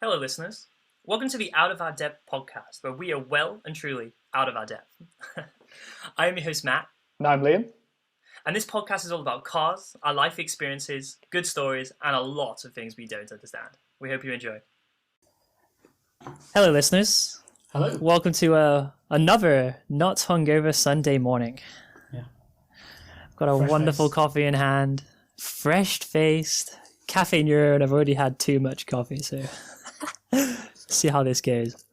Hello, listeners. Welcome to the Out of Our Depth podcast, where we are well and truly out of our depth. I am your host, Matt. And I'm Liam. And this podcast is all about cars, our life experiences, good stories, and a lot of things we don't understand. We hope you enjoy. Hello, listeners. Hello. Welcome to another not hungover Sunday morning. Yeah. I've got a wonderful coffee in hand, fresh-faced, caffeine and I've already had too much coffee, so see how this goes.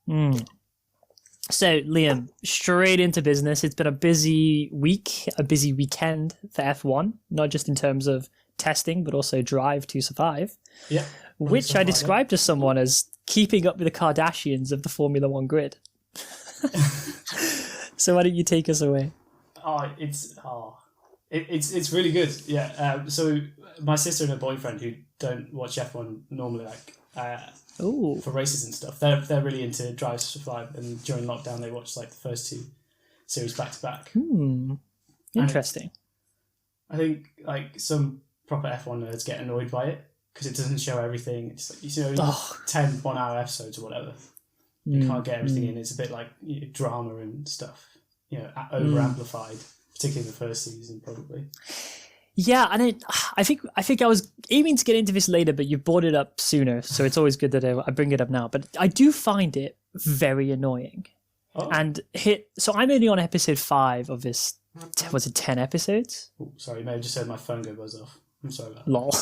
So, Liam, straight into business. It's been a busy week, a busy weekend for F1, not just in terms of testing, but also Drive to Survive. Yeah. Which I described to someone as keeping up with the Kardashians of the Formula One grid. So why don't you take us away? It's really good. Yeah. So my sister and her boyfriend, who don't watch F1 normally, for races and stuff, they're really into Drive to Survive, and during lockdown they watched like the first two series back to back. Interesting. I think like some proper F1 nerds get annoyed by it because it doesn't show everything. It's like, 10 1-hour episodes or whatever. You can't get everything in. It's a bit like drama and stuff, over amplified, particularly in the first season probably. Yeah, and I think I was aiming to get into this later, but you brought it up sooner, so it's always good that I bring it up now. But I do find it very annoying. Oh. So I'm only on episode 5 of this. Was it 10 episodes? Oh, sorry, you may have just heard my phone go buzz off. I'm sorry about that. Lol.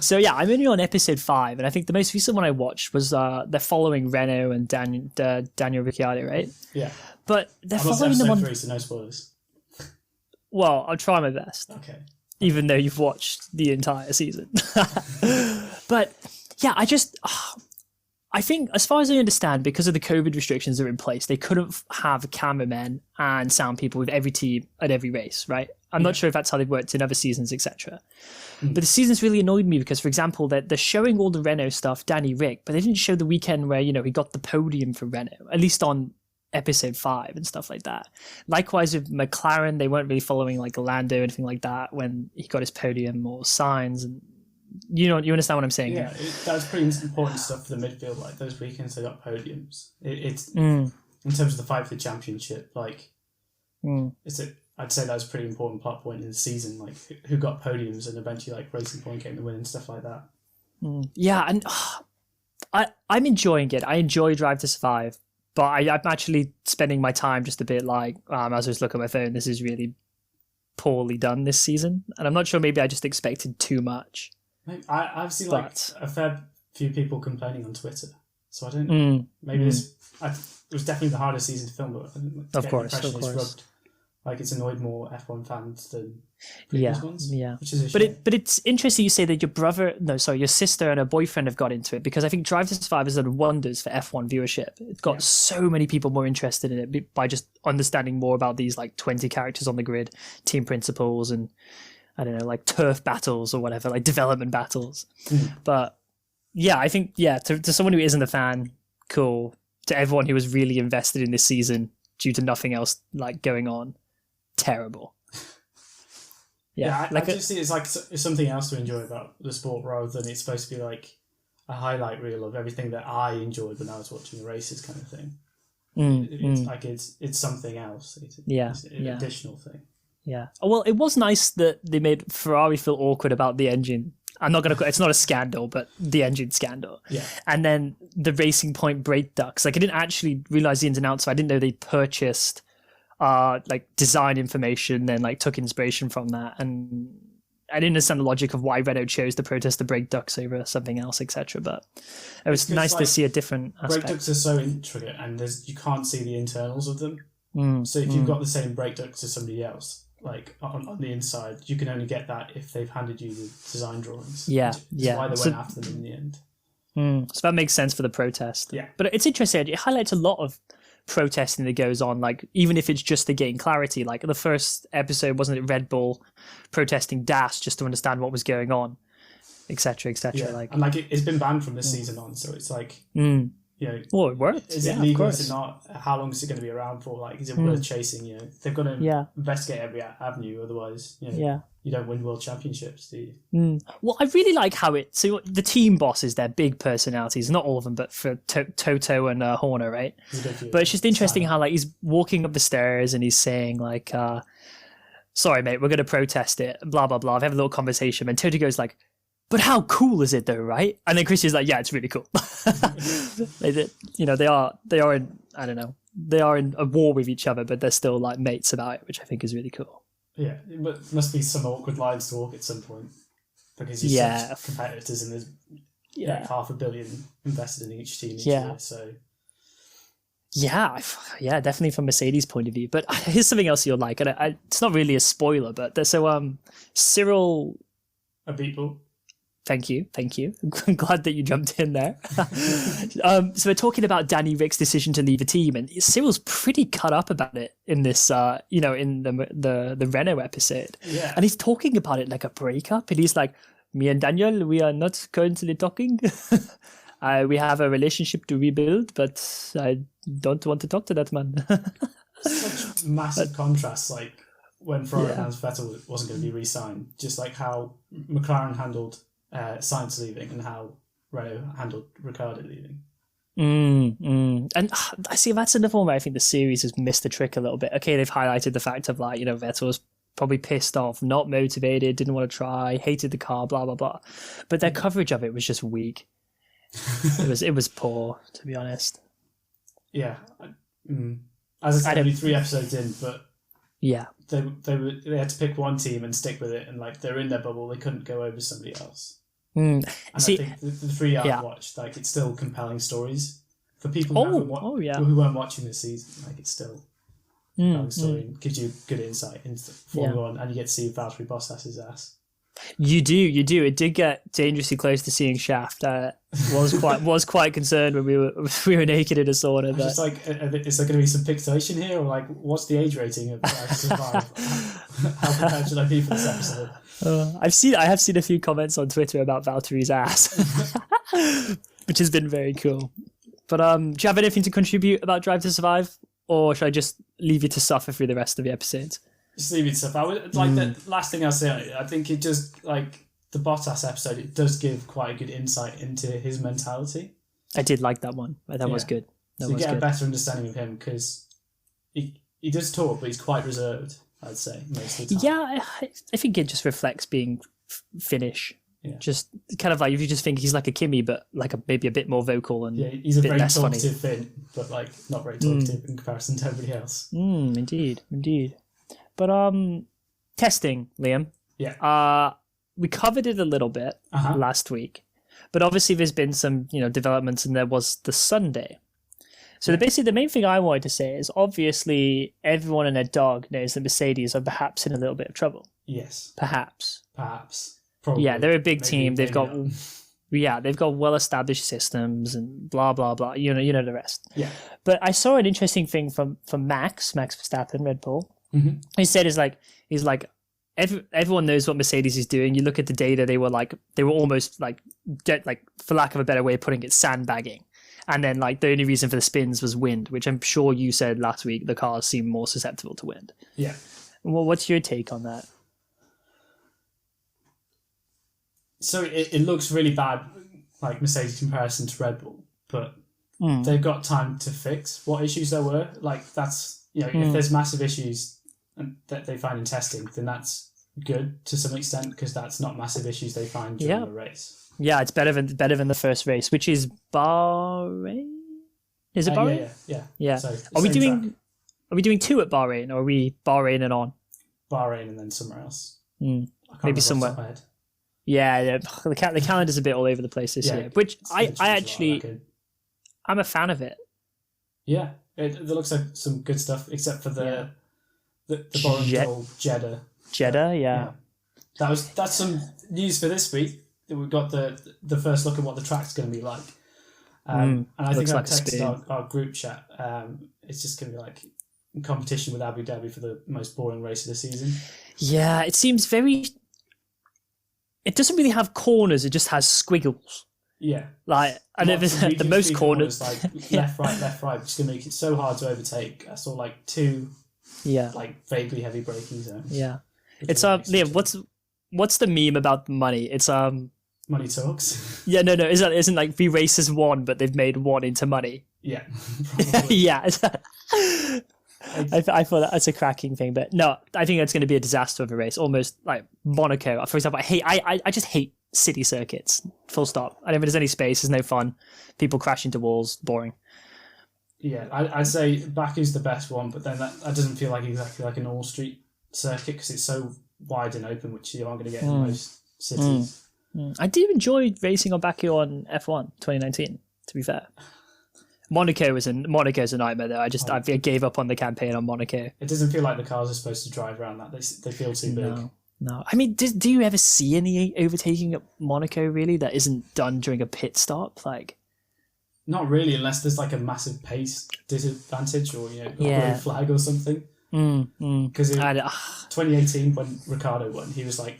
So yeah, I'm only on episode 5, and I think the most recent one I watched was they're following Renault and Daniel Ricciardo, right? Yeah. But they're I'm following them on. 3, so no spoilers. Well, I'll try my best. Okay. Even though you've watched the entire season. But yeah, I think as far as I understand, because of the COVID restrictions that are in place, they couldn't have cameramen and sound people with every team at every race, right? I'm not sure if that's how they've worked in other seasons, etc. But the season's really annoyed me because, for example, they're showing all the Renault stuff, Danny Rick, but they didn't show the weekend where, he got the podium for Renault, at least on episode 5 and stuff like that. Likewise with McLaren, they weren't really following like Lando or anything like that when he got his podium or signs, and you understand what I'm saying. Yeah, that was pretty important stuff for the midfield. Like those weekends they got podiums. It's in terms of the fight for the championship, I'd say that was a pretty important plot point in the season, like who got podiums and eventually like Racing Point getting the win and stuff like that. Yeah, and I'm enjoying it. I enjoy Drive to Survive. But I'm actually spending my time just a bit like, as I just look at my phone, this is really poorly done this season. And I'm not sure, maybe I just expected too much. I've seen a fair few people complaining on Twitter. So I don't know. Maybe it was definitely the hardest season to film, but of course. Like it's annoyed more F1 fans than previous ones. Yeah. Which is a shame. But it's interesting you say that your sister and her boyfriend have got into it, because I think Drive to Survive has done wonders for F1 viewership. It's got so many people more interested in it by just understanding more about these like 20 characters on the grid, team principles, and I don't know, like turf battles or whatever, like development battles. But yeah, I think, to someone who isn't a fan, cool. To everyone who was really invested in this season due to nothing else like going on, terrible. I just see it's like it's something else to enjoy about the sport rather than it's supposed to be like a highlight reel of everything that I enjoyed when I was watching the races kind of thing. It's like it's something else. It's an additional thing. Yeah. Well, it was nice that they made Ferrari feel awkward about the engine. It's not a scandal, but the engine scandal. Yeah. And then the Racing Point brake ducts. Like I didn't actually realize the ins and outs, so I didn't know they purchased design information and like took inspiration from that, and I didn't understand the logic of why Renault chose to protest the brake ducts over something else, etc. But it was nice to see a different aspect. Brake ducts are so intricate, and you can't see the internals of them. So if you've got the same brake ducts as somebody else, like on the inside, you can only get that if they've handed you the design drawings. Yeah, That's why they went after them in the end. So that makes sense for the protest. Yeah, but it's interesting. It highlights a lot of protesting that goes on, like even if it's just to gain clarity. Like the first episode, wasn't it Red Bull protesting DAS just to understand what was going on, etc. Yeah. Like, and like it's been banned from this season on, so it's like Well, it worked. Is it legal? Is it not? How long is it going to be around for? Like, is it worth chasing? They've got to investigate every avenue. Otherwise, you don't win world championships, do you? Well, I really like how so the team bosses, they're big personalities. Not all of them, but for Toto and Horner, right? But it's just interesting how like he's walking up the stairs and he's saying like, "Sorry, mate, we're going to protest it." Blah blah blah. They have a little conversation, and Toto goes like, "But how cool is it though, right?" And then Christian's like, "Yeah, it's really cool." They are in, I don't know, they are in a war with each other, but they're still like mates about it, which I think is really cool. Yeah, it must be some awkward lines to walk at some point because you're such competitors and there's like $500 million invested in each team each year. So definitely from Mercedes' point of view. But here's something else you'll like, and it's not really a spoiler, but so Cyril, a beatball. Thank you. I'm glad that you jumped in there. So we're talking about Danny Rick's decision to leave the team, and Cyril's pretty cut up about it in this, in the Renault episode. Yeah. And he's talking about it like a breakup, and he's like, "Me and Daniel, we are not currently talking. We have a relationship to rebuild, but I don't want to talk to that man." Such massive contrast, like when Ferrari announced Vettel wasn't going to be re-signed, just like how McLaren handled Sainz leaving and how Renault handled Ricciardo leaving. And I see that's another one where I think the series has missed the trick a little bit. Okay, they've highlighted the fact of like, Vettel was probably pissed off, not motivated, didn't want to try, hated the car, blah blah blah. But their coverage of it was just weak. It was poor, to be honest. Yeah, as I said, only 3 episodes in, but yeah, they had to pick one team and stick with it, and like they're in their bubble, they couldn't go over somebody else. And See, I think the 3 I've watched, like it's still compelling stories for people who weren't watching this season. Like it's still a compelling story and gives you good insight into Formula One, and you get to see Valtteri Bottas's ass. You do. It did get dangerously close to seeing Shaft. Was quite concerned when we were naked in a sauna. Just like, is there going to be some pixelation here, or like, what's the age rating of Drive to Survive? How prepared should I be for this episode? I have seen a few comments on Twitter about Valtteri's ass, which has been very cool. But do you have anything to contribute about Drive to Survive, or should I just leave you to suffer through the rest of the episodes? Just leave it stuff. I would like the last thing I'll say. I think it just like the Bottas episode. It does give quite a good insight into his mentality. I did like that one. That was good. So you get a better understanding of him because he does talk, but he's quite reserved. I'd say most of the time. Yeah, I think it just reflects being Finnish. Yeah. Just kind of like if you just think he's like a Kimi, but like maybe a bit more vocal and he's a very talkative Finn, but like not very talkative in comparison to everybody else. Indeed. But testing, Liam. Yeah. We covered it a little bit last week, but obviously there's been some developments, and there was the Sunday. So basically, the main thing I wanted to say is obviously everyone and their dog knows that Mercedes are perhaps in a little bit of trouble. Yes. Perhaps. Probably. Yeah, they're a big team. They've got well-established systems and blah blah blah. You know the rest. Yeah. But I saw an interesting thing from Max Verstappen, Red Bull. Mm-hmm. He said he's like everyone knows what Mercedes is doing. You look at the data; they were almost like for lack of a better way of putting it, sandbagging. And then like the only reason for the spins was wind, which I'm sure you said last week the cars seem more susceptible to wind. Yeah. Well, what's your take on that? So it looks really bad, like Mercedes comparison to Red Bull, but they've got time to fix what issues there were. Like that's if there's massive issues that they find in testing, then that's good to some extent because that's not massive issues they find during the race. Yeah, it's better than the first race, which is Bahrain. Is it Bahrain? Yeah. So, are we doing 2 at Bahrain, or are we Bahrain and on? Bahrain and then somewhere else. Maybe somewhere. Yeah. The calendar's a bit all over the place this year, which I actually I'm a fan of it. Yeah, it looks like some good stuff, except for the boring goal Jeddah. Jeddah, yeah. That's some news for this week. We've got the first look at what the track's going to be like. And I think I texted our group chat. It's just going to be like in competition with Abu Dhabi for the most boring race of the season. Yeah, it seems very... It doesn't really have corners, it just has squiggles. Yeah. Like, and it was the most corners. Like left, right, which is going to make it so hard to overtake. I saw like 2 like vaguely heavy braking zones. Yeah. It's Liam, what's the meme about money? It's money talks. Yeah, no, isn't like V Races 1, but they've made 1 into money. Yeah. Yeah. I thought that's a cracking thing, but no, I think that's going to be a disaster of a race. Almost like Monaco, for example. I just hate city circuits. Full stop. I don't think there's any space. There's no fun. People crash into walls. Boring. Yeah, I'd say Baku's the best one, but then that doesn't feel like exactly like an all street circuit because it's so wide and open, which you aren't going to get in most cities. I do enjoy racing on Baku on F1 2019. To be fair. Monaco's a nightmare though. I gave up on the campaign on Monaco. It doesn't feel like the cars are supposed to drive around that. They feel too big. No. I mean, do you ever see any overtaking at Monaco really that isn't done during a pit stop? Like, not really, unless there's like a massive pace disadvantage or a red flag or something. Because in 2018 when Ricciardo won, he was like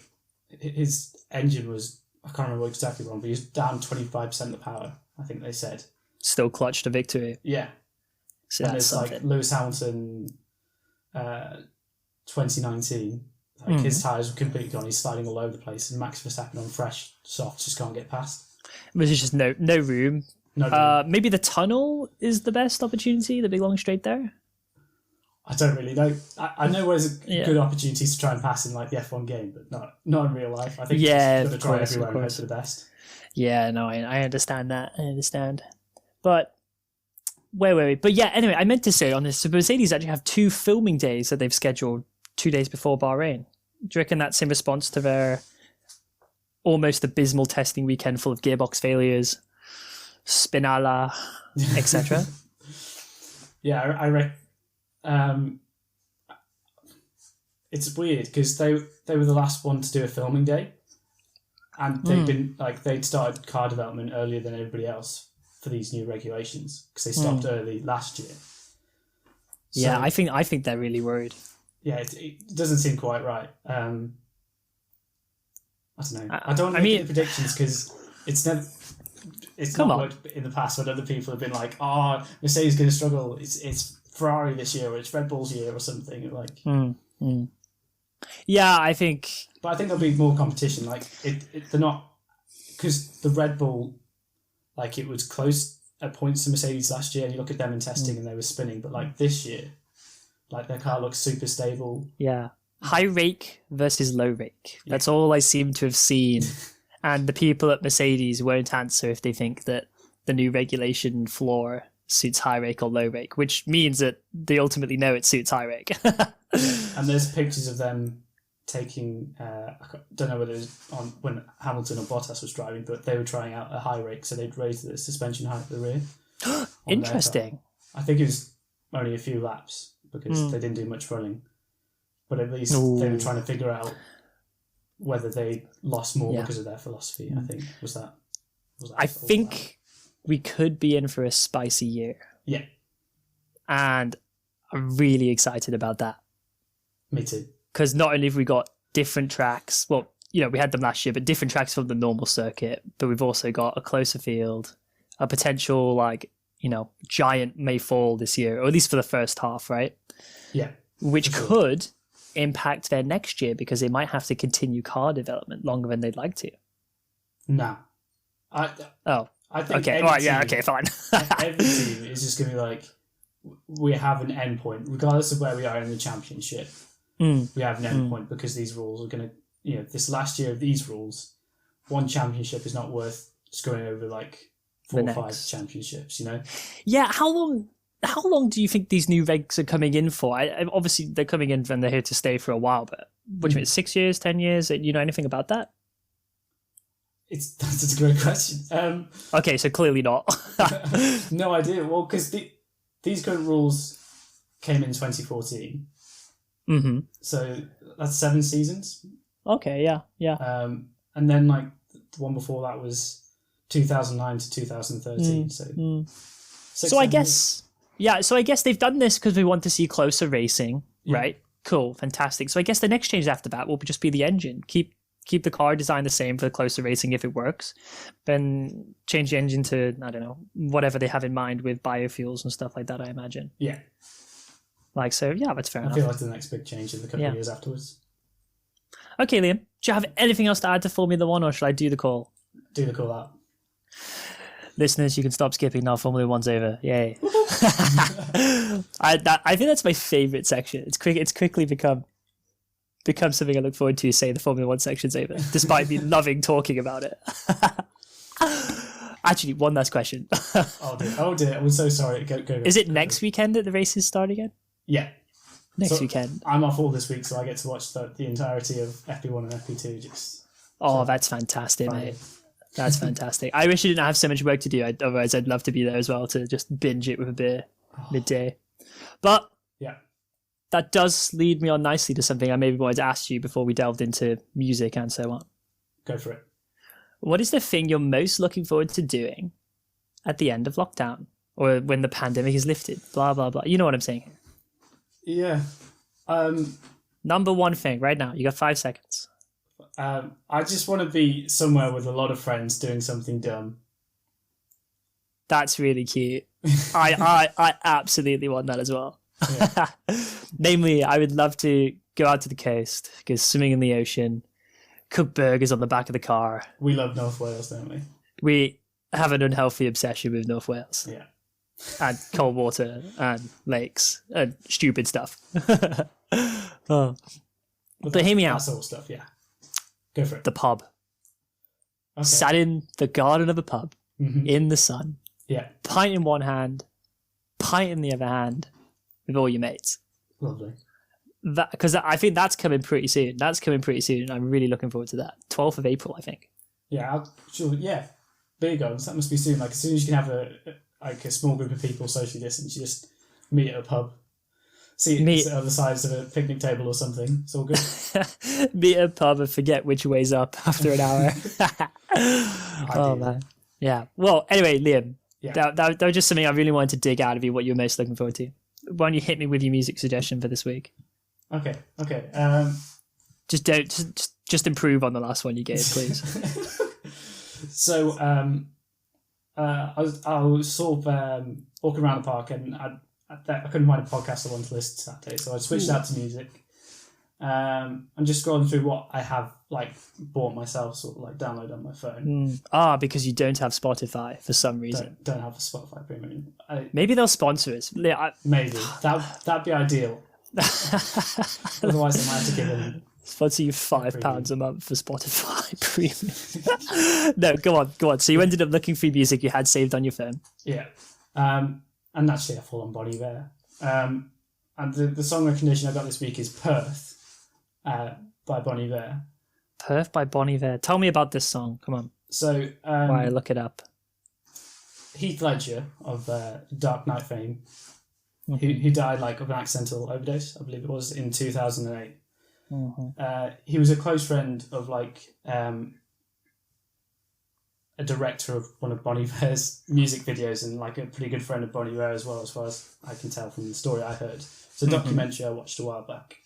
his engine was, I can't remember exactly wrong, but he was down 25% of the power. I think they said. Still clutched a victory. Yeah. So and it's like Lewis Hamilton 2019, like his tyres were completely gone, he's sliding all over the place, and Max Verstappen on fresh softs just can't get past. There's just no room. Maybe the tunnel is the best opportunity, the big long straight there? I don't really know. I know there's good opportunities to try and pass in like the F1 game, but not in real life. I think you've got to try everywhere and hope for the best. Yeah, no, I understand that. I understand. But where were we? But yeah, anyway, I meant to say on this, so Mercedes actually have 2 filming days that they've scheduled 2 days before Bahrain. Do you reckon that's in response to their almost abysmal testing weekend full of gearbox failures, Spinala, etc.? Yeah, I reckon. It's weird because they were the last one to do a filming day, and they'd started car development earlier than everybody else for these new regulations because they stopped early last year. So, yeah, I think they're really worried. Yeah, it doesn't seem quite right. I don't know. I don't want to make any predictions because it's never. It's not worked in the past when other people have been like, "Oh, Mercedes is going to struggle. It's Ferrari this year, or it's Red Bull's year, or something." Like, yeah, I think. But I think there'll be more competition. Like, they're not because the Red Bull. Like, it was close at points to Mercedes last year, and you look at them in testing and they were spinning. But, like, this year, like, their car looks super stable. Yeah. High rake versus low rake. That's all I seem to have seen. And the people at Mercedes won't answer if they think that the new regulation floor suits high rake or low rake, which means that they ultimately know it suits high rake. And there's pictures of them taking, I don't know whether it was on when Hamilton or Bottas was driving, but they were trying out a high rake, so they'd raise the suspension height at the rear. Interesting. I think it was only a few laps because they didn't do much running, but at least they were trying to figure out whether they lost more because of their philosophy. I think was that. I think we could be in for a spicy year. Yeah, and I'm really excited about that. Me too. Because not only have we got different tracks, well, we had them last year, but different tracks from the normal circuit, but we've also got a closer field, a potential, giant may fall this year, or at least for the first half, right? Yeah. Which could impact their next year because they might have to continue car development longer than they'd like to. No. I think okay, all right, yeah, okay, fine. Every team is just going to be like, we have an end point, regardless of where we are in the championship. We have an end point because these rules are going to, this last year of these rules, one championship is not worth just going over like 4 or 5 championships, Yeah, how long do you think these new regs are coming in for? Obviously, they're coming in and they're here to stay for a while, but what do you mean, 6 years, 10 years? Do you know anything about that? That's a great question. Okay, so clearly not. No idea. Well, because these current rules came in 2014. Mm-hmm. So that's 7 seasons. Okay, yeah. And then like the one before that was 2009 to 2013. So I guess they've done this because we want to see closer racing, right? Cool, fantastic. So I guess the next change after that will just be the engine. Keep keep the car design the same for closer racing if it works, then change the engine to, I don't know, whatever they have in mind with biofuels and stuff like that, I imagine. Yeah. Like, so, yeah, that's fair enough. I feel like the next big change in the couple of years afterwards. Okay, Liam, do you have anything else to add to Formula One, or should I do the call? Do the call out. Listeners, you can stop skipping now. Formula One's over. Yay. I think that's my favourite section. It's quickly become something I look forward to, say the Formula One section's over, despite me loving talking about it. Actually, one last question. Oh dear. I'm so sorry. Go. Is it next weekend that the races start again? Yeah. Next weekend. I'm off all this week, so I get to watch the entirety of FP1 and FP2. That's fantastic, mate. That's fantastic. I wish I didn't have so much work to do. Otherwise, I'd love to be there as well to just binge it with a beer midday. But yeah, that does lead me on nicely to something I maybe wanted to ask you before we delved into music and so on. Go for it. What is the thing you're most looking forward to doing at the end of lockdown or when the pandemic is lifted? Blah, blah, blah. You know what I'm saying here. Yeah. Number one thing right now. You got 5 seconds. I just want to be somewhere with a lot of friends doing something dumb. That's really cute. I absolutely want that as well. Yeah. Namely, I would love to go out to the coast, go swimming in the ocean, cook burgers on the back of the car. We love North Wales, don't we? We have an unhealthy obsession with North Wales. Yeah. And cold water and lakes and stupid stuff. But hear me out. That sort of stuff, yeah. Go for it. The pub. Okay. Sat in the garden of a pub in the sun. Yeah. Pint in one hand, pint in the other hand with all your mates. Lovely. Because I think that's coming pretty soon. I'm really looking forward to that. 12th of April, I think. Yeah, sure. Yeah. Big guns. That must be soon. Like, as soon as you can have a small group of people socially distance, you just meet at a pub. Sit on the sides of a picnic table or something. It's all good. Meet at a pub and forget which way's up after an hour. Oh, man. Yeah. Well, anyway, Liam, that was just something I really wanted to dig out of you, what you're most looking forward to. Why don't you hit me with your music suggestion for this week? Okay. Just improve on the last one you gave, please. So, I was sort of walking around the park and I couldn't find a podcast I wanted to listen to that day, so I switched out to music. I'm just scrolling through what I have bought myself, sort of download on my phone. Because you don't have Spotify for some reason. Don't have a Spotify premium. Maybe they'll sponsor us. Maybe that'd be ideal. Otherwise, I might have to give them. Sponsor you £5 a month for Spotify premium. No, go on. So you ended up looking for music you had saved on your phone. Yeah. And naturally, I fall on Bon Iver. And the song recommendation I got this week is Perth by Bon Iver. Perth by Bon Iver. Tell me about this song. Come on. So, while I look it up. Heath Ledger of Dark Knight fame, who died of an accidental overdose, I believe it was, in 2008. He was a close friend of a director of one of Bon Iver's music videos and a pretty good friend of Bon Iver as well, as far as I can tell from the story I heard. It's a documentary I watched a while back.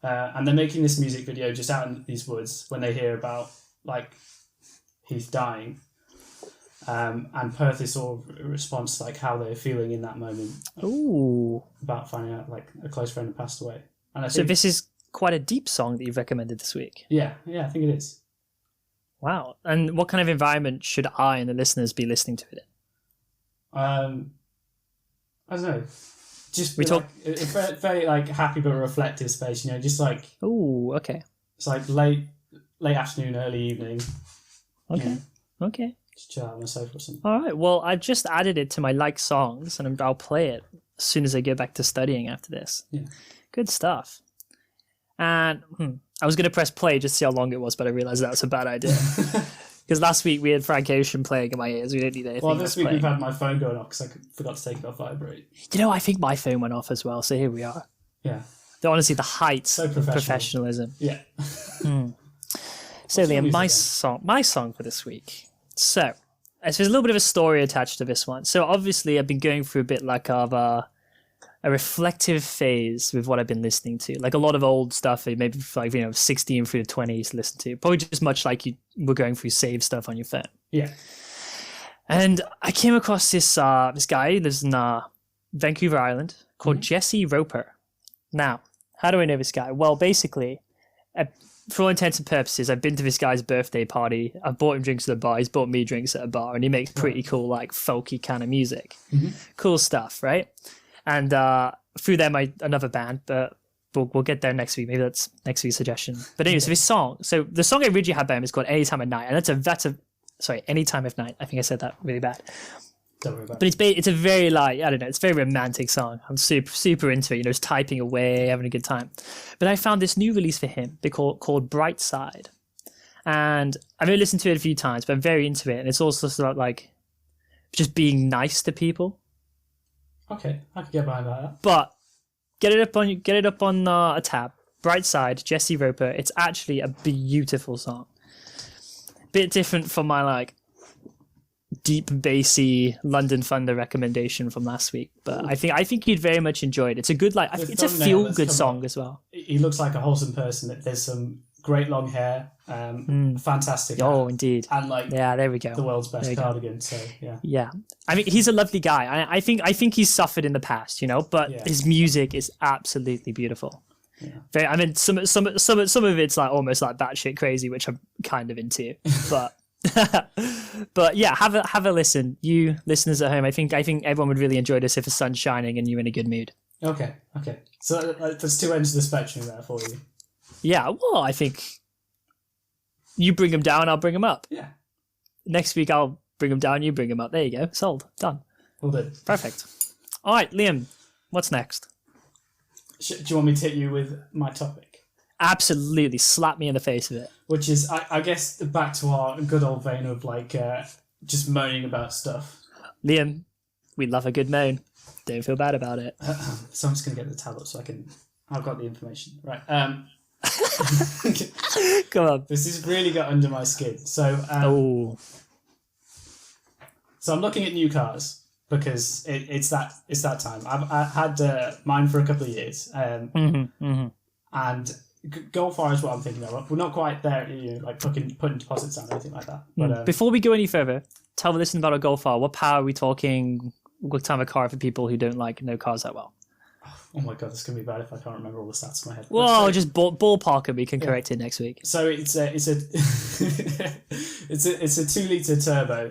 And they're making this music video just out in these woods when they hear about Heath dying. And Perth is sort of a response to how they're feeling in that moment. Ooh. About finding out a close friend had passed away. And so this is quite a deep song that you've recommended this week. Yeah, I think it is. Wow. And what kind of environment should I and the listeners be listening to it in? I don't know. Just we talk a very happy but reflective space, just ooh, okay. It's late afternoon, early evening. Okay. Okay. Just chill out on the sofa or something. All right. Well, I've just added it to my songs and I'll play it as soon as I go back to studying after this. Yeah. Good stuff. And I was going to press play just to see how long it was, but I realised that was a bad idea. Because last week we had Frank Ocean playing in my ears. We didn't need anything. Well, this week we've had my phone going off because I forgot to take it off vibrate. I think my phone went off as well, so here we are. Yeah. Honestly, the heights of professionalism. Yeah. So, Liam, my song for this week. So there's a little bit of a story attached to this one. So obviously I've been going through a bit of a reflective phase with what I've been listening to. Like a lot of old stuff, maybe like 16 through the 20s to listen to. Probably just much like you were going through save stuff on your phone. Yeah. And I came across this guy who lives in Vancouver Island called Jesse Roper. Now, how do I know this guy? Well, basically, for all intents and purposes, I've been to this guy's birthday party. I've bought him drinks at a bar. He's bought me drinks at a bar, and he makes pretty cool, like folky kind of music. Cool stuff, right? And through them, another band, but we'll get there next week. Maybe that's next week's suggestion. But anyway, so this song. So the song I originally had by him is called "Anytime at Night," and that's a "Anytime of Night." I think I said that really bad. Don't worry about it. But it's a very it's a very romantic song. I'm super into it. Just typing away, having a good time. But I found this new release for him called Brightside, and I've only listened to it a few times, but I'm very into it. And it's also sort of like just being nice to people. Okay, I can get behind that. But get it up on a tab. Brightside, Jesse Roper. It's actually a beautiful song. Bit different from my like deep bassy London Thunder recommendation from last week, but I think you'd very much enjoy it. It's a good it's a feel good song as well. He looks like a wholesome person. There's some great long hair, fantastic. Oh, indeed. And there we go. The world's best cardigan. So yeah. I mean, he's a lovely guy. I think he's suffered in the past, but his music is absolutely beautiful. Yeah. I mean, some of it's like almost like batshit crazy, which I'm kind of into, but. But yeah, have a listen. You listeners at home, I think everyone would really enjoy this if the sun's shining and you're in a good mood. Okay. So there's two ends of the spectrum there for you. Yeah, well, I think you bring them down, I'll bring them up. Yeah. Next week I'll bring them down, you bring them up. There you go. Sold. Done. Will do. Perfect. All right, Liam, what's next? Do you want me to hit you with my topic? Absolutely, slap me in the face with it. Which is, I guess, back to our good old vein of just moaning about stuff. Liam, we love a good moan. Don't feel bad about it. So I'm just going to get the tab up so I've got the information. Right. Come on. This has really got under my skin. So, so I'm looking at new cars because it's that time. I've had mine for a couple of years. And Golf R is what I'm thinking of. We're not quite there, like putting deposits down or anything like that. But before we go any further, tell the listener about a Golf R. What power are we talking? What kind of a car for people who don't know cars that well? Oh my god, this is gonna be bad if I can't remember all the stats in my head. Well, just ballpark and we can correct it next week. So it's a it's a 2-litre turbo,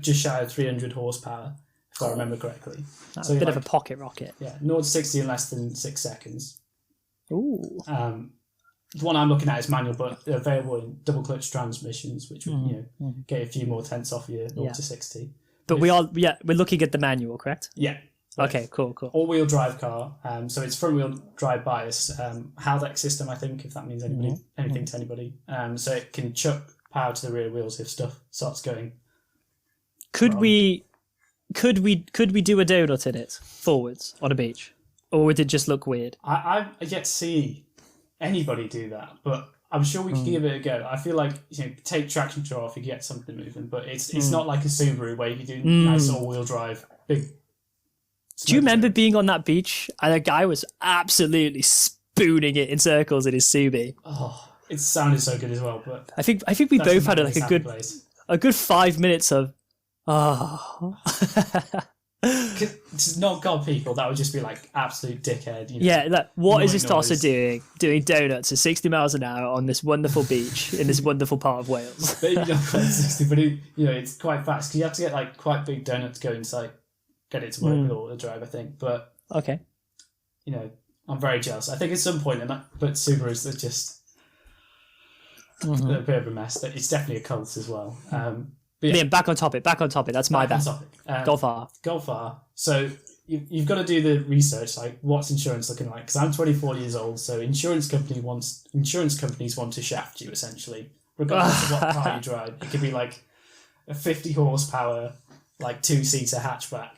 just shy of 300 horsepower, if I remember correctly. That's a bit of a pocket rocket. Yeah, 0 to 60 in less than 6 seconds. Ooh. The one I'm looking at is manual, but they're available in double clutch transmissions, which would get a few more tenths off your 0 to 60. But we're looking at the manual, correct? Yeah. Okay, cool. All-wheel drive car. So it's front-wheel drive bias. Haldex system, I think, if that means anything to anybody. So it can chuck power to the rear wheels if stuff starts going. Could we do a donut in it forwards on a beach, or would it just look weird? I've yet to see anybody do that, but I'm sure we could give it a go. I feel like take traction control off, you get something moving, but it's not like a Subaru where you can do nice all-wheel drive, big. Do you remember being on that beach and a guy was absolutely spooning it in circles in his Subi? Oh, it sounded so good as well. But I think we both had a good 5 minutes of Just not God people. That would just be like absolute dickhead. What is this tosser doing? Doing donuts at 60 miles an hour on this wonderful beach in this wonderful part of Wales. Maybe not quite 60, but it's quite fast because you have to get like quite big donuts to go inside. Get it to work with all the drive, I think. But okay, I'm very jealous. I think at some point, but Subarus are just a bit of a mess. It's definitely a cult as well. Liam, back on topic. That's my bad. Golf R. So you've got to do the research, like what's insurance looking like? Because I'm 24 years old, so insurance companies want to shaft you essentially, regardless of what car you drive. It could be like a 50 horsepower, like 2-seater hatchback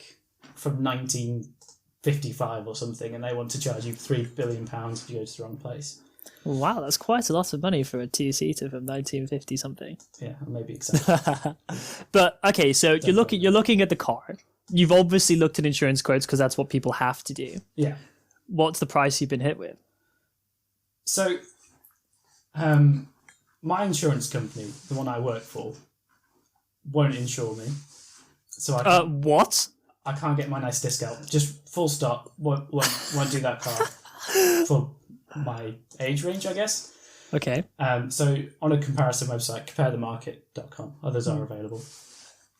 from 1955 or something, and they want to charge you £3 billion if you go to the wrong place. Wow, that's quite a lot of money for a 2-seater from 1950 something. Yeah, maybe exactly. But okay, so you're looking at the car. you've obviously looked at insurance quotes because that's what people have to do. Yeah. What's the price you've been hit with? So, my insurance company, the one I work for, won't insure me. So What? I can't get my nice discount. Just full stop. Won't do that car for my age range, I guess. Okay. So on a comparison website, comparethemarket.com, others are available.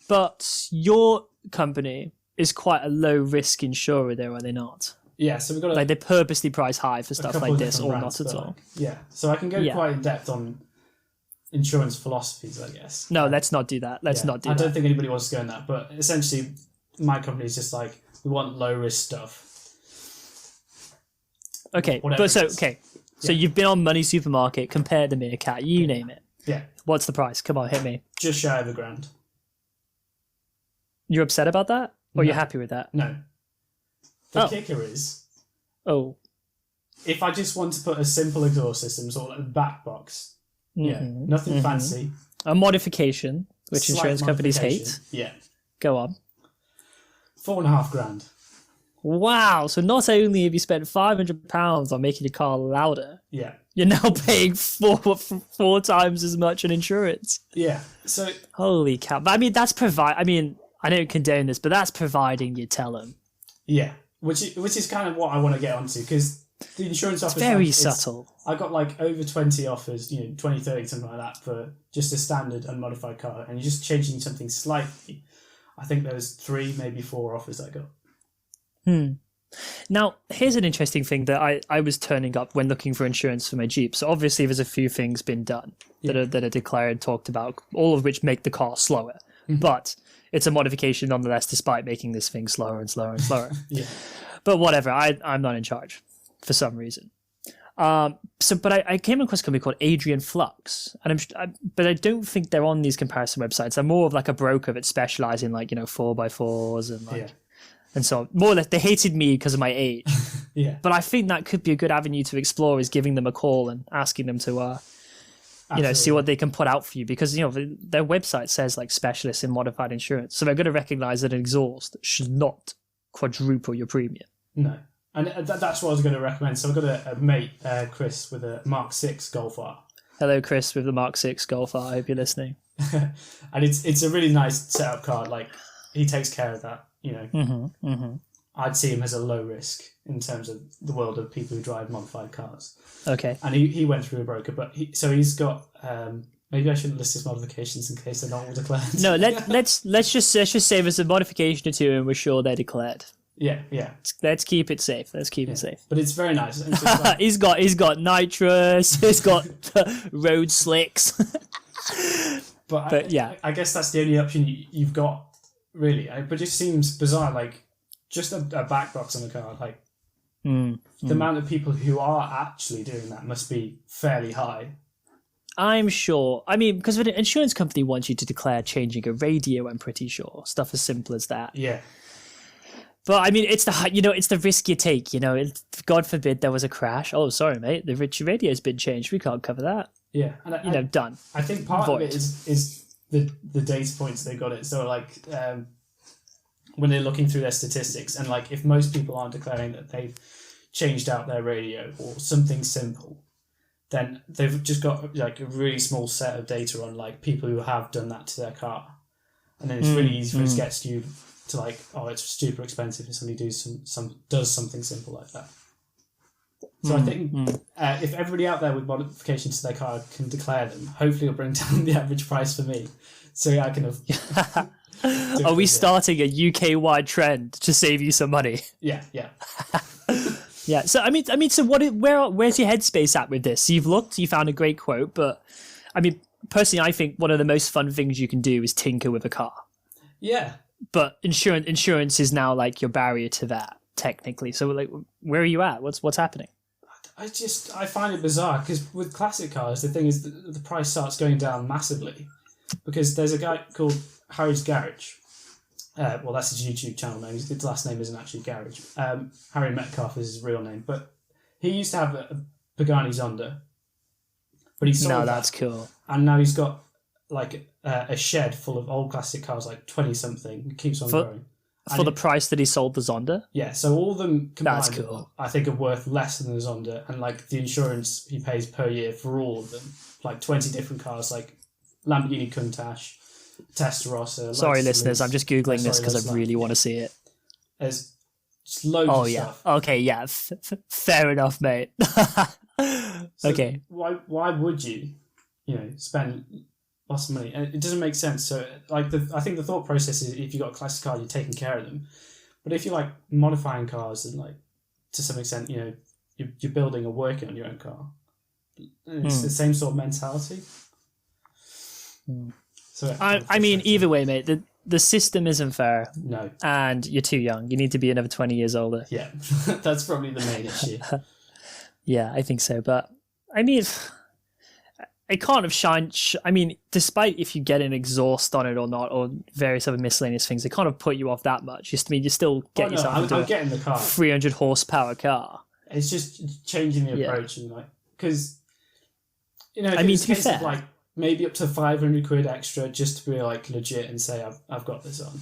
But your company is quite a low risk insurer, though, are they not? Yeah, so we've got like they purposely price high for stuff like this, or brands, not at all. Yeah, so I can go quite in depth on insurance philosophies, I guess. No, let's not do that. Let's not do that. I don't think anybody wants to go in that, but essentially, my company is just like, we want low risk stuff. Okay, so you've been on Money Supermarket, Compare the Meerkat, you name it. Yeah. What's the price? Come on, hit me. Just shy of $1,000. You're upset about that, or you're happy with that? No. The kicker is, if I just want to put a simple exhaust system, sort of like a back box, nothing fancy. A modification, which insurance companies hate. Yeah. Go on. $4,500. Wow. So not only have you spent £500 on making your car louder, you're now paying four times as much on insurance. Yeah. So holy cow. But I mean, I don't condone this, but that's providing you tell them. Yeah. Which is kind of what I want to get onto, because the insurance offer is very subtle. I got like over 20 offers, 20, 30, something like that, for just a standard unmodified car, and you're just changing something slightly. I think there was 3, maybe 4 offers I got. Now, here's an interesting thing that I was turning up when looking for insurance for my Jeep. So obviously there's a few things been done that are declared, talked about, all of which make the car slower. But it's a modification nonetheless, despite making this thing slower and slower and slower. But whatever, I'm not in charge for some reason. But I came across a company called Adrian Flux, and but I don't think they're on these comparison websites. They're more of like a broker that specialises in 4x4s and and so on. More or less, they hated me because of my age. But I think that could be a good avenue to explore, is giving them a call and asking them to see what they can put out for you, because their website says like specialists in modified insurance, so they're going to recognise that an exhaust should not quadruple your premium. No. And that's what I was going to recommend. So I've got a mate, Chris, with a Mark 6 Golf R. Hello, Chris, with the Mark 6 Golf R. I hope you're listening. And it's a really nice setup car. Like, he takes care of that, I'd see him as a low risk in terms of the world of people who drive modified cars. Okay. And he went through a broker, but he's got... maybe I shouldn't list his modifications in case they're not all declared. No, let's just say there's a modification or two and we're sure they're declared. Yeah. Let's keep it safe. It safe. But it's very nice. He's got nitrous. He's got road slicks. but I guess that's the only option you've got, really. But it just seems bizarre. Like, just a back box on the car. Like, the amount of people who are actually doing that must be fairly high. I'm sure. I mean, because an insurance company wants you to declare changing a radio, I'm pretty sure. Stuff as simple as that. Yeah. But I mean, it's the risk you take. God forbid there was a crash. Oh, sorry, mate, the radio's been changed. We can't cover that. Yeah, and done. I think part of it is the data points they got it. So like when they're looking through their statistics, and like if most people aren't declaring that they've changed out their radio or something simple, then they've just got like a really small set of data on like people who have done that to their car, and then it's really easy for it to get skewed to like, oh, it's super expensive if somebody does something simple like that. So I think if everybody out there with modifications to their car can declare them, hopefully it'll bring down the average price for me. So I can have... Are we starting a UK-wide trend to save you some money? Yeah. Yeah. So I mean, so where's your headspace at with this? You've looked, you found a great quote, but I mean, personally, I think one of the most fun things you can do is tinker with a car. Yeah. But insurance is now like your barrier to that, technically. So like, where are you at? What's happening? I find it bizarre, because with classic cars, the thing is the price starts going down massively, because there's a guy called Harry's Garage. Well, that's his YouTube channel name. His last name isn't actually Garage. Harry Metcalf is his real name, but he used to have a Pagani Zonda, but he sold that. That's cool. And now he's got like a shed full of old classic cars, like 20 something. Keeps on growing. For the price that he sold the Zonda? Yeah, so all of them combined, That's cool. I think, are worth less than the Zonda, and like the insurance he pays per year for all of them, like 20 different cars, like Lamborghini Countach, Testarossa. Sorry, listeners, I'm just Googling this because I really want to see it. There's just loads of stuff. Okay, yeah. Fair enough, mate. So okay. Why would you, spend lots of money? And it doesn't make sense. So, like, I think the thought process is if you've got a classic car, you're taking care of them. But if you're, like, modifying cars and, like, to some extent, you're building or working on your own car, it's the same sort of mentality. So I mean, either way, mate, the system isn't fair. No. And you're too young. You need to be another 20 years older. Yeah, that's probably the main issue. Yeah, I think so. But, I mean, it can't have shined. I mean, despite if you get an exhaust on it or not, or various other miscellaneous things, it can't have put you off that much. You still get yourself into I'm getting the car. 300 horsepower car. It's just changing the approach and like, because, I mean, to be fair, like maybe up to 500 quid extra just to be like legit and say I've got this on.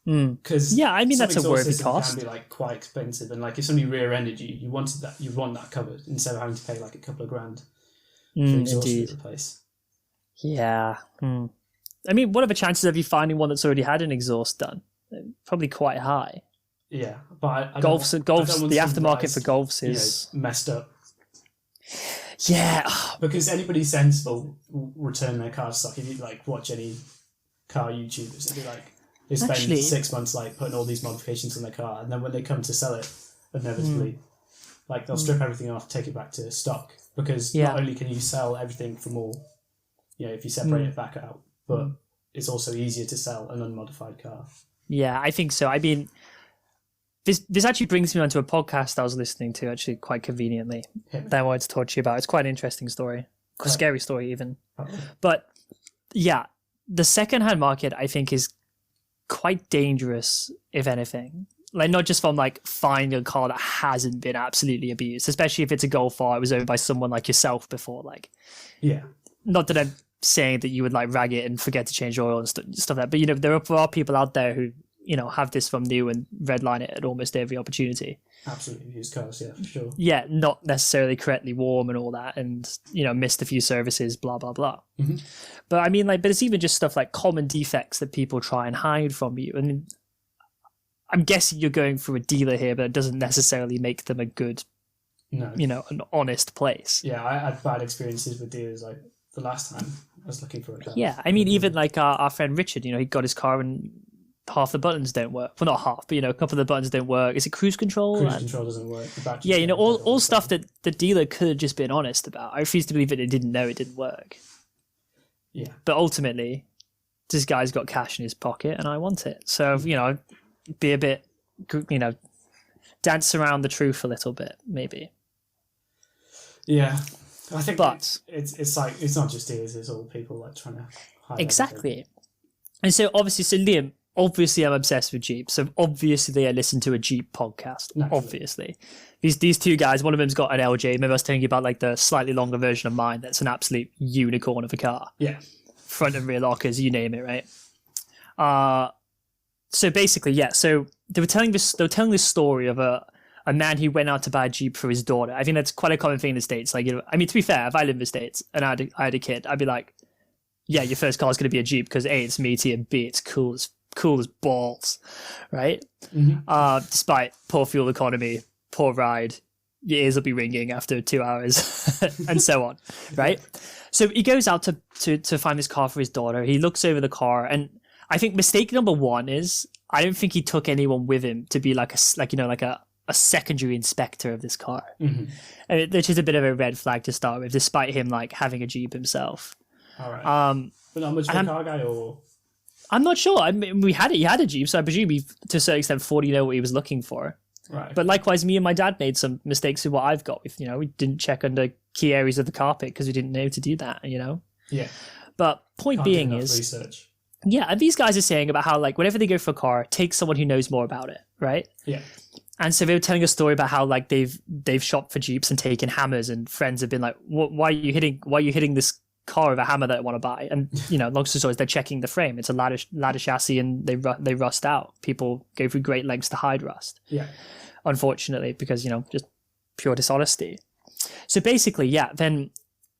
Because I mean that's a worthy cost. Can be like quite expensive, and like if somebody rear-ended you, you want that covered instead of having to pay like a couple of grand for exhaust to replace. Yeah. I mean, what are the chances of you finding one that's already had an exhaust done? Probably quite high. Yeah, but Golf's the aftermarket for Golfs is messed up. Yeah, because anybody sensible will return their car stock. If you like watch any car YouTubers, they'd be like they spend 6 months like putting all these modifications on their car, and then when they come to sell it, inevitably, like they'll strip everything off, take it back to stock, because not only can you sell everything for more, if you separate it back out, but it's also easier to sell an unmodified car. Yeah, I think so. I mean, this actually brings me onto a podcast I was listening to, actually, quite conveniently, that I wanted to talk to you about. It's quite an interesting story, a scary story even. But yeah, the second-hand market, I think, is quite dangerous, if anything. Like, not just from like finding a car that hasn't been absolutely abused, especially if it's a Golf R, it was owned by someone like yourself before. Like, not that I'm saying that you would like rag it and forget to change oil and stuff like that, but there are people out there who have this from new and redline it at almost every opportunity. Absolutely, used cars, yeah, for sure. Yeah, not necessarily correctly warm and all that, and missed a few services, blah blah blah. But I mean, like, but it's even just stuff like common defects that people try and hide from you. And I'm guessing you're going through a dealer here, but it doesn't necessarily make them a good, an honest place. Yeah, I had bad experiences with dealers. Like the last time I was looking for a car. Yeah, I mean, even like our friend Richard, he got his car and half the buttons don't work. Well, not half, but a couple of the buttons don't work. Is it cruise control? Cruise control doesn't work. Yeah, all stuff that the dealer could have just been honest about. I refuse to believe that it didn't know it didn't work. Yeah. But ultimately, this guy's got cash in his pocket and I want it. So, be a bit, dance around the truth a little bit, maybe. Yeah. I think it's like, it's not just dealers, it's all people like trying to hide exactly. everything. And so Liam, obviously I'm obsessed with Jeep. So obviously I listen to a Jeep podcast. Naturally. Obviously. These two guys, one of them's got an LJ. Maybe I was telling you about like the slightly longer version of mine that's an absolute unicorn of a car. Yeah. Front and rear lockers, you name it, right? So basically, yeah. So they were telling this story of a man who went out to buy a Jeep for his daughter. I think that's quite a common thing in the States. Like, I mean, to be fair, if I lived in the States and I had a kid, I'd be like, yeah, your first car is going to be a Jeep because A, it's meaty, and B, it's cool as balls, right? Despite poor fuel economy, poor ride, your ears will be ringing after 2 hours, and so on, right? So he goes out to find this car for his daughter. He looks over the car, and I think mistake number one is I don't think he took anyone with him to be like a secondary inspector of this car, which is a bit of a red flag to start with, despite him like having a Jeep himself. All right. But not much of a car guy, or I'm not sure. I mean, he had a Jeep, so I presume he, to a certain extent, thought he knew what he was looking for. Right. But likewise, me and my dad made some mistakes with what I've got. We didn't check under key areas of the carpet because we didn't know to do that. Yeah. But point being is, research. Yeah, and these guys are saying about how like whenever they go for a car, take someone who knows more about it, right? Yeah. And so they were telling a story about how like they've shopped for Jeeps and taken hammers, and friends have been like, "Why are you hitting this car with a hammer that I want to buy. And, long story short, they're checking the frame. It's a ladder chassis and they rust out. People go through great lengths to hide rust. Yeah. Unfortunately, because, just pure dishonesty. So basically, then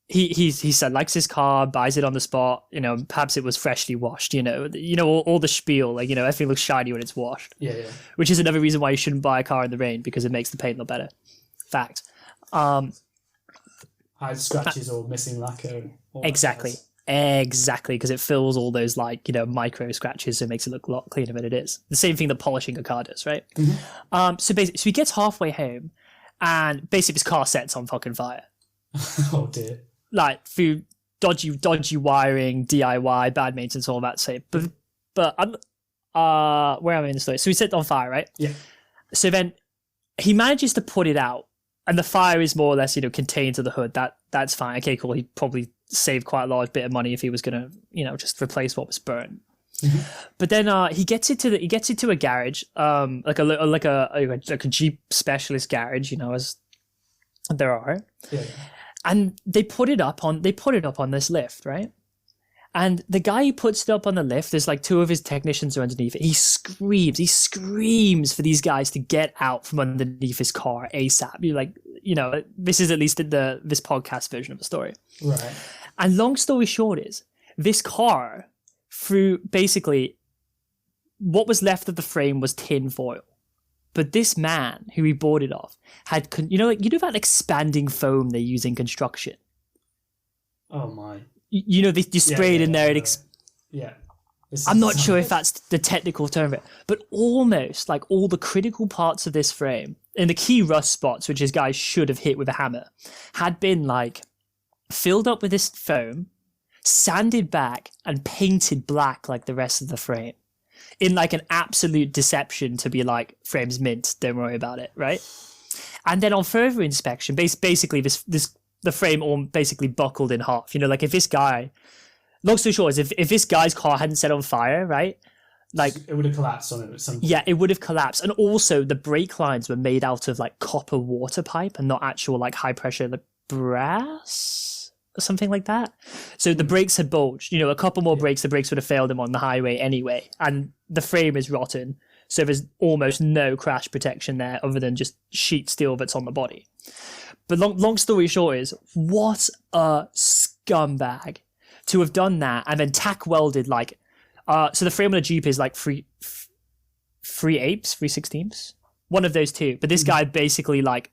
he said likes his car, buys it on the spot. Perhaps it was freshly washed. All the spiel, like everything looks shiny when it's washed. Yeah. Which is another reason why you shouldn't buy a car in the rain, because it makes the paint look better. Fact. Hide scratches or missing lacquer. And all Exactly, because it fills all those micro scratches, so it makes it look a lot cleaner than it is. The same thing that polishing a car does, right? Mm-hmm. So he gets halfway home, and basically his car sets on fucking fire. Oh dear. Like through dodgy wiring, DIY, bad maintenance, all that same. But I'm where am I in the story? So he set on fire, right? Yeah. So then he manages to put it out, and the fire is more or less contained to the hood. That's fine. Okay, cool. He probably saved quite a large bit of money if he was gonna just replace what was burned. Mm-hmm. But then he gets it to a garage, like a Jeep specialist garage, as there are. Yeah. And they put it up on this lift, right? And the guy who puts it up on the lift, there's like two of his technicians are underneath it. He screams for these guys to get out from underneath his car ASAP. You're like, this is at least this podcast version of the story. Right. And long story short is, this car, through basically what was left of the frame was tin foil. But this man who he bought it off had, that expanding foam they use in construction. Oh my. They spray it in there. Yeah. I'm not sure if that's the technical term of it, but almost like all the critical parts of this frame and the key rust spots, which his guys should have hit with a hammer, had been like filled up with this foam, sanded back, and painted black like the rest of the frame. In like an absolute deception to be like, frame's mint, don't worry about it, right? And then on further inspection, basically the frame all basically buckled in half. Like if this guy, long story short is if this guy's car hadn't set on fire, right? Like it would have collapsed on it at some point. Yeah, it would have collapsed. And also the brake lines were made out of like copper water pipe and not actual like high pressure like brass or something like that. So the brakes had bulged. A couple more brakes, the brakes would have failed him on the highway anyway. And the frame is rotten. So there's almost no crash protection there other than just sheet steel that's on the body. But long story short is, what a scumbag to have done that and then tack welded like, so the frame on a Jeep is like 3/16ths, one of those two. But this guy basically like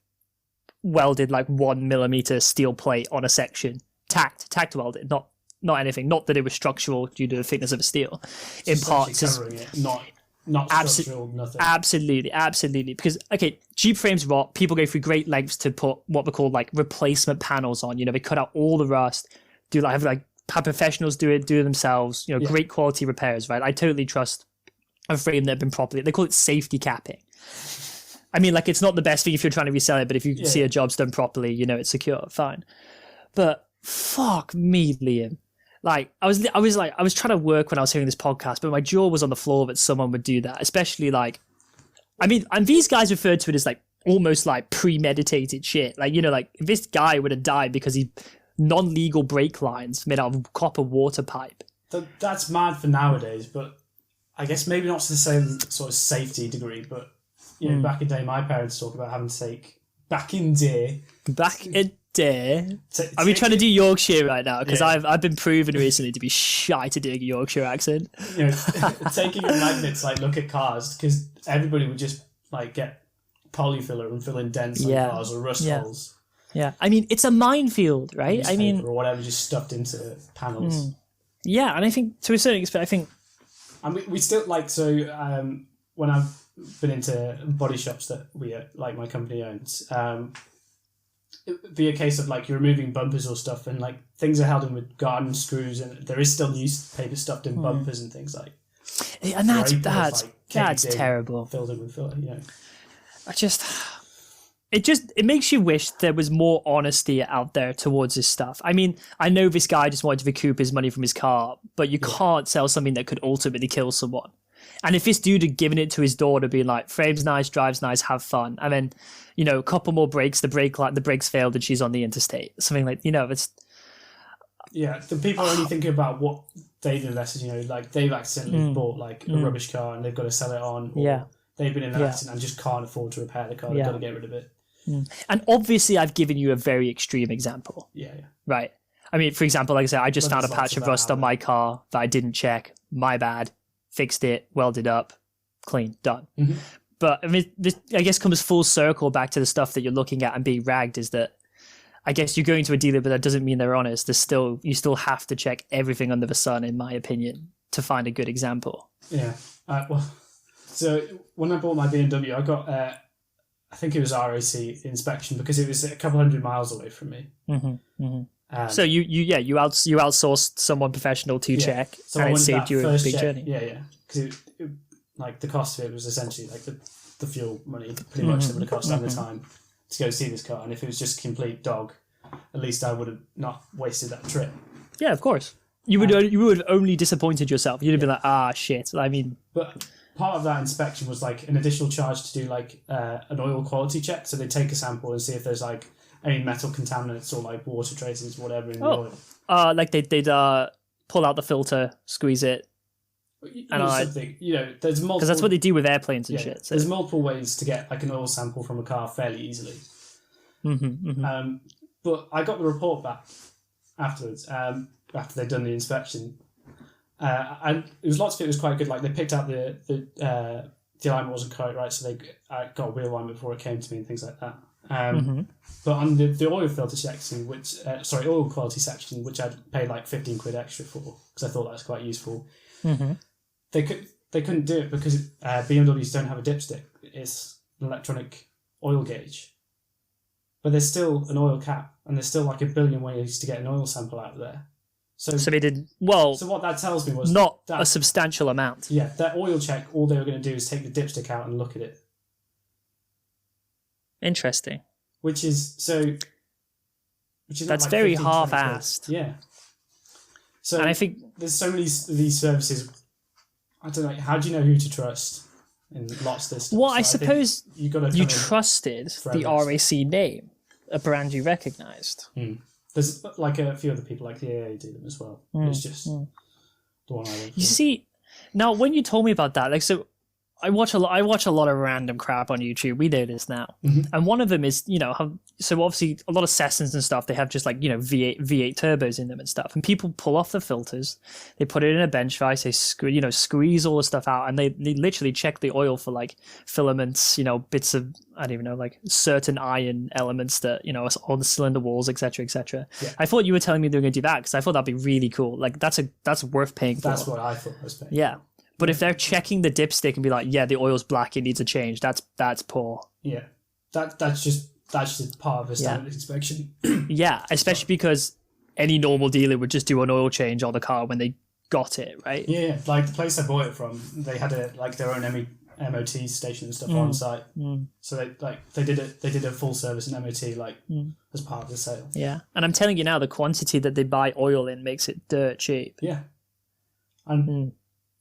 welded like 1 millimeter steel plate on a section, tacked welded, not anything. Not that it was structural due to the thickness of the steel. In parts, covering it, not structural, nothing. Absolutely. Because Jeep frames rot. People go through great lengths to put what we call like replacement panels on. They cut out all the rust. Have professionals do it themselves. Great quality repairs. Right. I totally trust a frame that had been properly. They call it safety capping. I mean, like it's not the best thing if you're trying to resell it, but if you see a job's done properly, it's secure. Fine. But fuck me, Liam. Like I was trying to work when I was hearing this podcast, but my jaw was on the floor that someone would do that. Especially like, I mean, and these guys referred to it as like almost like premeditated shit. Like like if this guy would have died because he non-legal brake lines made out of copper water pipe. That's mad for nowadays, but I guess maybe not to the same sort of safety degree. But back in the day, my parents talk about having to take back in day. Are we trying to do Yorkshire right now? Because I've been proven recently to be shy to doing a Yorkshire accent. Taking your magnets, like look at cars, because everybody would just like get polyfiller and fill in dents on cars or rust holes. Yeah, I mean it's a minefield, right? I mean, or whatever, just stuffed into panels. Yeah, and I think to a certain extent, and we still like when I've been into body shops that we like my company owns. It'd be a case of like you're removing bumpers or stuff and like things are held in with garden screws and there is still newspaper stuffed in bumpers and things like. And that's terrible. Filled in with filler, it makes you wish there was more honesty out there towards this stuff. I mean, I know this guy just wanted to recoup his money from his car, but you can't sell something that could ultimately kill someone. And if this dude had given it to his daughter, being like, frame's nice, drives nice, have fun, and then, a couple more breaks, the brakes failed and she's on the interstate. Something like, it's... Yeah, the people are only thinking about what they've invested. You know, like they've accidentally bought like a rubbish car and they've got to sell it on. Or they've been in an accident and just can't afford to repair the car. They've got to get rid of it. And obviously, I've given you a very extreme example. Yeah. Right. I mean, for example, like I said, I just found a patch of rust on my car that I didn't check. My bad. Fixed it, welded up, clean, done. But I mean, this, I guess, comes full circle back to the stuff that you're looking at and being ragged is that I guess you're going to a dealer, but that doesn't mean they're honest. You still have to check everything under the sun, in my opinion, to find a good example. Yeah. So when I bought my BMW, I got, I think it was RAC inspection because it was a couple 100 miles away from me. So you outsourced someone professional to check, so and it saved you a big journey. Yeah. Because like the cost of it was essentially like the fuel money, pretty much that would have cost at the time to go see this car. And if it was just complete dog, at least I would have not wasted that trip. Yeah, of course. You would have only disappointed yourself. You'd have been like, shit. I mean, but part of that inspection was like an additional charge to do like an oil quality check. So they take a sample and see if there's like any metal contaminants or like water traces, whatever in the oil. Like they'd pull out the filter, squeeze it. Something, there's multiple, because that's what they do with airplanes and shit. So. There's multiple ways to get like an oil sample from a car fairly easily. But I got the report back afterwards, after they'd done the inspection, and it was lots of it was quite good. Like they picked out the alignment wasn't quite right, so they got a wheel alignment before it came to me and things like that. But on the oil filter section, oil quality section, which I'd paid like 15 quid extra for because I thought that was quite useful. They couldn't do it because BMWs don't have a dipstick. It's an electronic oil gauge. But there's still an oil cap, and there's still like a billion ways to get an oil sample out of there. So they did well. So what that tells me was not a substantial amount. Yeah, that oil check. All they were going to do is take the dipstick out and look at it. Interesting. Which is that's like very 15, half-assed. Yeah. So and I think there's so many of these services. I don't know. How do you know who to trust in lots of this stuff? Well, I suppose you trusted the RAC name, a brand you recognised. There's like a few other people like the AA do them as well. It's just the one I look for. You see, now when you told me about that, like so. I watch a lot of random crap on YouTube. We know this now, and one of them is so obviously a lot of Cessnas and stuff. They have just like V8 turbos in them and stuff, and people pull off the filters, they put it in a bench vise, they squeeze all the stuff out, and they literally check the oil for like filaments, bits of I don't even know like certain iron elements that on the cylinder walls, etc. Yeah. I thought you were telling me they were going to do that because I thought that'd be really cool. Like that's worth paying for. That's what I thought I was paying. Yeah. But if they're checking the dipstick and be like, yeah, the oil's black, it needs a change, that's poor. Yeah, that's just part of a standard inspection. Yeah, especially because any normal dealer would just do an oil change on the car when they got it, right? Yeah, like the place I bought it from, they had their own MOT station and stuff on site. So they did a full service and MOT as part of the sale. Yeah, and I'm telling you now, the quantity that they buy oil in makes it dirt cheap. Yeah, and.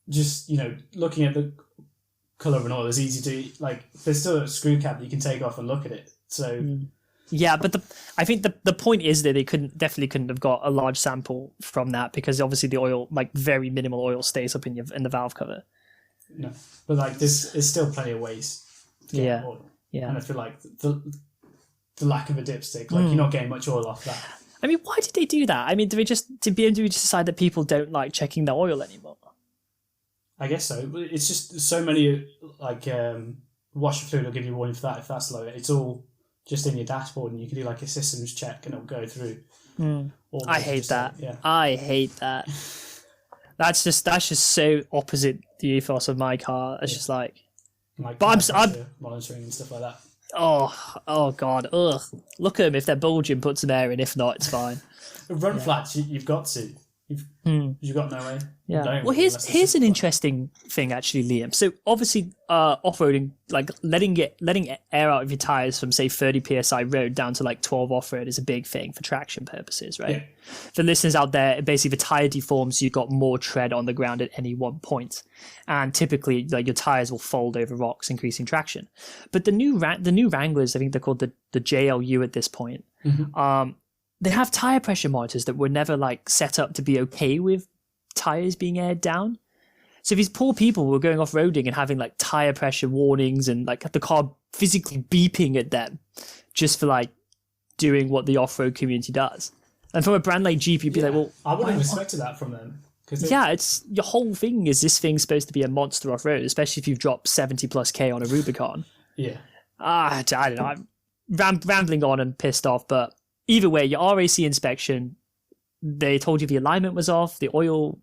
Just looking at the color of an oil is easy to there's still a screw cap that you can take off and look at it. So yeah, but I think the point is that they definitely couldn't have got a large sample from that because obviously the oil, like very minimal oil, stays up in the valve cover. No, but there's still plenty of ways to get oil. Yeah, and I feel like the lack of a dipstick, you're not getting much oil off that. I mean, why did they do that? I mean, did BMW just decide that people don't like checking their oil anymore? I guess so. It's just so many washer fluid will give you a warning for that if that's low. It's all just in your dashboard, and you can do a systems check, and it'll go through. I hate that. I hate that. That's just so opposite the ethos of my car. It's just but I'm monitoring and stuff like that. Oh God! Ugh! Look at them. If they're bulging, put some air in. If not, it's fine. Run flats. You've got to. You've got no way. Yeah. Well, here's an interesting thing actually, Liam. So obviously, off-roading, letting air out of your tires from say 30 psi road down to 12 off-road is a big thing for traction purposes, right? Yeah. For listeners out there, basically the tire deforms, you've got more tread on the ground at any one point, and typically your tires will fold over rocks, increasing traction. But the new Wranglers, I think they're called the JLU at this point. they have tire pressure monitors that were never like set up to be okay with tires being aired down. So these poor people were going off-roading and having like tire pressure warnings and like the car physically beeping at them just for like doing what the off-road community does. And from a brand like Jeep, you'd be like, well, I wouldn't have expected that from them. It's your whole thing is this thing's supposed to be a monster off-road, especially if you've dropped 70 plus K on a Rubicon. Yeah. I don't know. I'm rambling on and pissed off, but either way, your RAC inspection, they told you the alignment was off, the oil,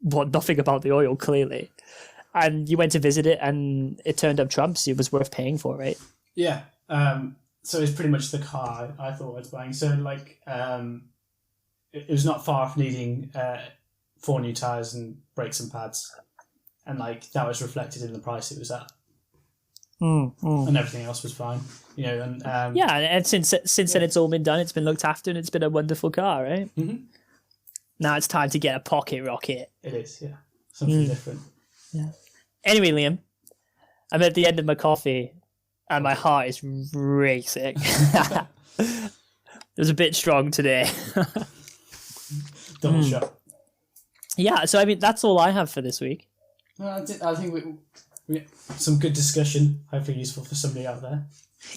nothing about the oil clearly. And you went to visit it and it turned up trumps. It was worth paying for, right? Yeah. So it's pretty much the car I thought I was buying. So like, it was not far from needing 4 new tyres and brakes and pads. And like, that was reflected in the price it was at. And everything else was fine, you know. And and since then it's all been done. It's been looked after, and it's been a wonderful car, right? Mm-hmm. Now it's time to get a pocket rocket. It is, yeah, something different. Yeah. Anyway, Liam, I'm at the end of my coffee, and my heart is racing. It was a bit strong today. Double shot. Yeah, so I mean that's all I have for this week. I think we some good discussion, hopefully useful for somebody out there.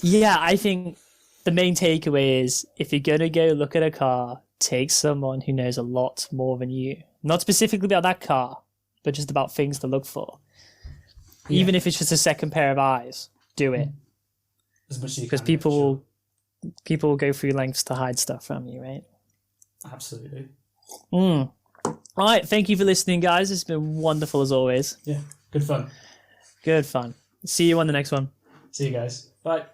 Yeah, I think the main takeaway is if you're going to go look at a car, take someone who knows a lot more than you. Not specifically about that car, but just about things to look for. Yeah. Even if it's just a second pair of eyes, do it. As much as you can. Because people will go through lengths to hide stuff from you, right? Absolutely. All right, thank you for listening, guys. It's been wonderful as always. Yeah, good fun. Good fun. See you on the next one. See you guys. Bye.